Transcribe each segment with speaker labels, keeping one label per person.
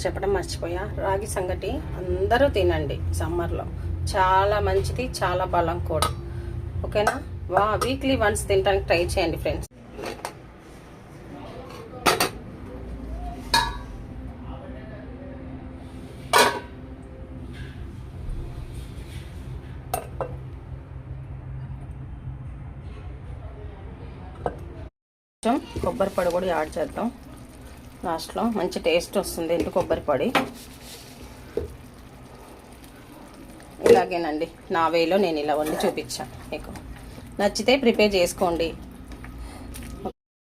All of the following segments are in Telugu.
Speaker 1: చెప్పడం మర్చిపోయా. రాగి సంగటి అందరూ తినండి సమ్మర్లో, చాలా మంచిది, చాలా బలం కూడా. ఓకేనా? వీక్లీ వన్స్ తినడానికి ట్రై చేయండి ఫ్రెండ్స్. కొంచెం కొబ్బరి పొడి కూడా యాడ్ చేద్దాం లాస్ట్లో, మంచి టేస్ట్ వస్తుంది ఎండు కొబ్బరి పొడి. ఇలాగేనండి, నా వేలో నేను ఇలా వండి చూపించాను. మీకు నచ్చితే ప్రిపేర్ చేసుకోండి.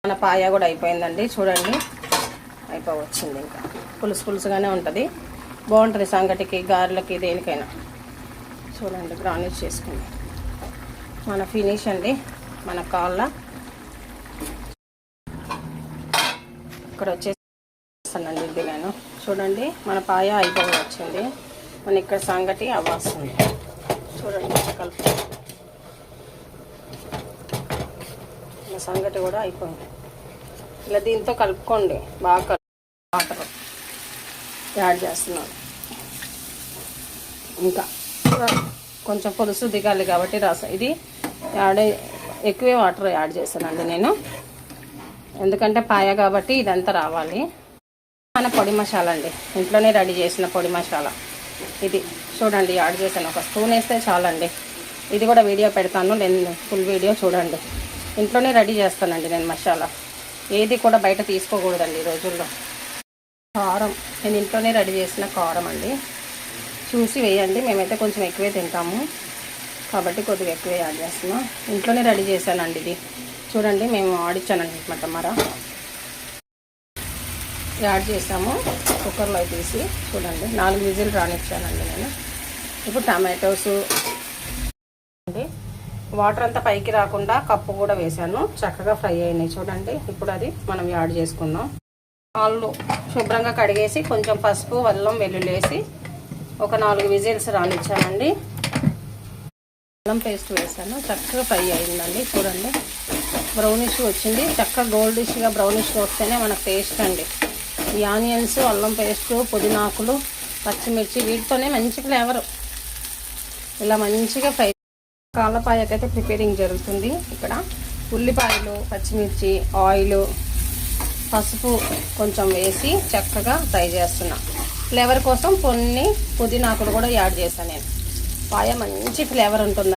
Speaker 1: మన పాయ కూడా అయిపోయిందండి, చూడండి అయిపోవచ్చింది. ఇంకా పులుసు పులుసుగానే ఉంటుంది, బాగుంటుంది సంగటికి, గారెలకి, దేనికైనా. చూడండి గార్నిష్ చేసుకుంది. మన ఫినిష్ అండి, మన కాళ్ళ ఇక్కడ వచ్చేస్తానండి. ఇది నేను చూడండి, మన పాయ అయిపోయి వచ్చింది. మన ఇక్కడ సంగటి అవ్వాల్సింది. చూడండి కలుపు, మన సంగటి కూడా అయిపోయింది. ఇలా దీంతో కలుపుకోండి బాగా. వాటర్ యాడ్ చేస్తున్నాను. ఇంకా కొంచెం పులుసు దిగాలి కాబట్టి రసం ఇది ఎక్కువే వాటర్ యాడ్ చేశానండి నేను, ఎందుకంటే పాయ కాబట్టి ఇదంతా రావాలి. మన పొడి మసాలా అండి, ఇంట్లోనే రెడీ చేసిన పొడి మసాలా ఇది. చూడండి యాడ్ చేశాను, ఒక స్పూన్ వేస్తే చాలండి. ఇది కూడా వీడియో పెడతాను నేను, ఫుల్ వీడియో చూడండి. ఇంట్లోనే రెడీ చేస్తానండి నేను మసాలా, ఏది కూడా బయట తీసుకోకూడదండి ఈ రోజుల్లో. కారం నేను ఇంట్లోనే రెడీ చేసిన కారం అండి, చూసి వేయండి. మేమైతే కొంచెం ఎక్కువే తింటాము కాబట్టి కొద్దిగా ఎక్కువే యాడ్ చేస్తున్నాం. ఇంట్లోనే రెడీ చేశానండి ఇది. చూడండి మేము ఆడిచ్చానండి మటమర యాడ్ చేసాము కుక్కర్లో తీసి. చూడండి 4 విజిల్ రానిచ్చానండి నేను. ఇప్పుడు టమాటోస్ అండి, వాటర్ అంతా పైకి రాకుండా కప్పు కూడా వేసాను, చక్కగా ఫ్రై అయినాయి. చూడండి ఇప్పుడు అది మనం యాడ్ చేసుకుందాం. కాళ్ళు శుభ్రంగా కడిగేసి కొంచెం పసుపు, అల్లం, వెల్లుల్లి వేసి ఒక 4 విజిల్స్ రానిచ్చానండి. అల్లం పేస్ట్ వేసాను, చక్కగా ఫ్రై అయిందండి. చూడండి బ్రౌనిష్ వచ్చింది, చక్కగా గోల్డిష్గా బ్రౌనిష్గా వస్తేనే మనకు టేస్ట్ అండి. ఈ ఆనియన్స్, అల్లం పేస్ట్, పుదీనాకులు, పచ్చిమిర్చి వీటితోనే మంచి ఫ్లేవరు. ఇలా మంచిగా ఫ్రై. కాళ్ళపాయకైతే ప్రిపేరింగ్ జరుగుతుంది. ఇక్కడ ఉల్లిపాయలు, పచ్చిమిర్చి, ఆయిల్, పసుపు కొంచెం వేసి చక్కగా ఫ్రై చేస్తున్నా. ఫ్లేవర్ కోసం కొన్ని పుదీనాకులు కూడా యాడ్ చేశాను నేను. పాయ మంచి ఫ్లేవర్ ఉంటుంది.